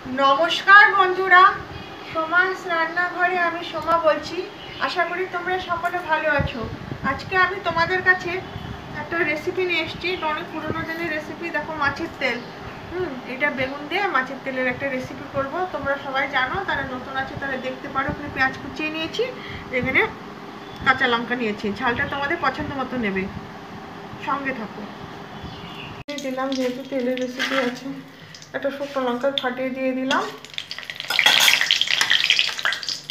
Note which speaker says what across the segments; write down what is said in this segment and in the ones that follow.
Speaker 1: নমস্কার বন্ধুরা, সোমাস রান্নাঘরে আমি সোমা বলছি। আশা করি তোমরা সকলে ভালো আছো। আজকে আমি তোমাদের কাছে একটা রেসিপি নিয়ে এসেছি, এটা অনেক পুরোনো দিনের রেসিপি। দেখো, মাছের তেল। এটা বেগুন দিয়ে মাছের তেলের একটা রেসিপি করব। তোমরা সবাই জানো, তারা নতুন আছে তারা দেখতে পারো। এখানে পেঁয়াজ কুচিয়ে নিয়েছি, এখানে কাঁচা লঙ্কা নিয়েছি। ঝালটা তোমাদের পছন্দ মতো নেবে, সঙ্গে থাকো। দিলাম, যেহেতু তেলের রেসিপি আছে, একটা শুকনো লঙ্কা ফাটিয়ে দিয়ে দিলাম।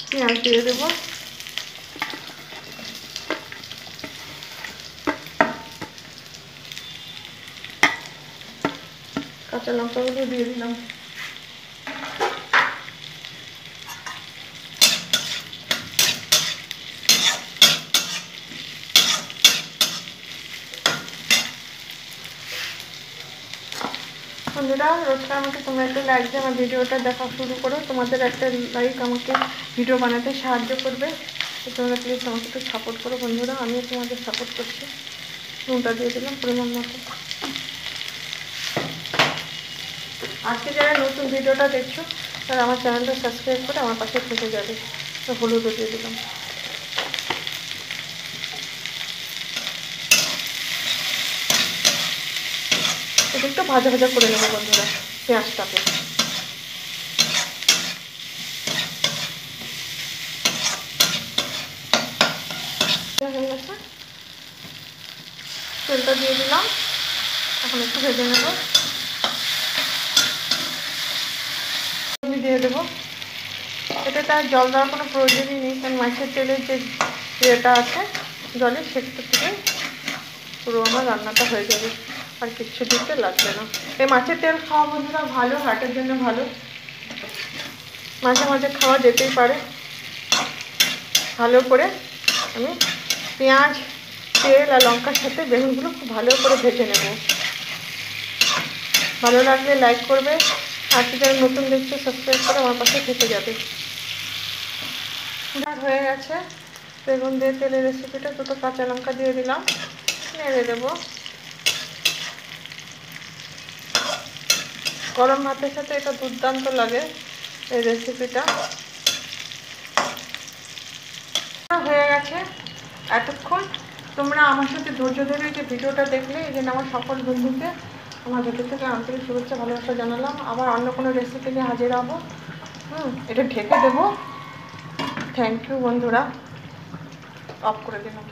Speaker 1: পেঁয়াজ দিয়ে দেবো, কাঁচা লঙ্কাগুলো দিয়ে দিলাম। বন্ধুরা, রোজকার আমাকে তোমরা একটা লাইক দিয়ে আমার ভিডিওটা দেখা শুরু করো। তোমাদের একটা লাইক আমাকে ভিডিও বানাতে সাহায্য করবে। তো তোমরা প্লিজ আমাকে একটু সাপোর্ট করো বন্ধুরা, আমিও তোমাদের সাপোর্ট করছি। নুনটা দিয়ে দিলাম পরিমাণ মতো। আজকে যারা নতুন ভিডিওটা দেখছো তারা আমার চ্যানেলটা সাবস্ক্রাইব করে আমার পাশে থেকে যাবে। তো হলুদও দিয়ে দিলাম। এটা একটু ভাজা ভাজা করে নেবো বন্ধুরা, পেঁয়াজটাকে। হয়ে গেছে, তেলটা দিয়ে দিলাম, এখন একটু ভেজে নেব। দিয়ে দেবো। এটাতে আর জল দেওয়ার কোনো প্রয়োজনই নেই, কারণ মাছের তেলের যে ইয়েটা আছে জলের, সেটা থেকে পুরো আমার রান্নাটা হয়ে যাবে, আর কিচ্ছু দিতে লাগবে না। এই মাছের তেল খাওয়া বন্ধুরা ভালো, হার্টের জন্য ভালো। মাঝে মাঝে খাওয়া যেতেই পারে। ভালো করে আমি পেঁয়াজ, তেল আর লঙ্কার সাথে বেগুনগুলো খুব ভালো করে ভেজে নেব। ভালো লাগলে লাইক করবে, আর যারা নতুন দেখছে সাবস্ক্রাইব করে আমার পাশে থেকে যাবে। হয়ে গেছে বেগুন দিয়ে তেলের রেসিপিটা। দুটো কাঁচা লঙ্কা দিয়ে দিলাম, নেড়ে দেবো। গরম ভাতের সাথে এটা দুর্দান্ত লাগে, এই রেসিপিটা। হয়ে গেছে। এতক্ষণ তোমরা আমার সাথে ধৈর্য ধরে যে ভিডিওটা দেখলে, এই জন্য আমার সকল বন্ধুকে আমার ভেতর থেকে আন্তরিক শুভেচ্ছা ভালোবাসা জানালাম। আবার অন্য কোনো রেসিপি নিয়ে হাজির হবো। এটা ঢেকে দেবো। থ্যাংক ইউ বন্ধুরা। অফ করে দিলাম।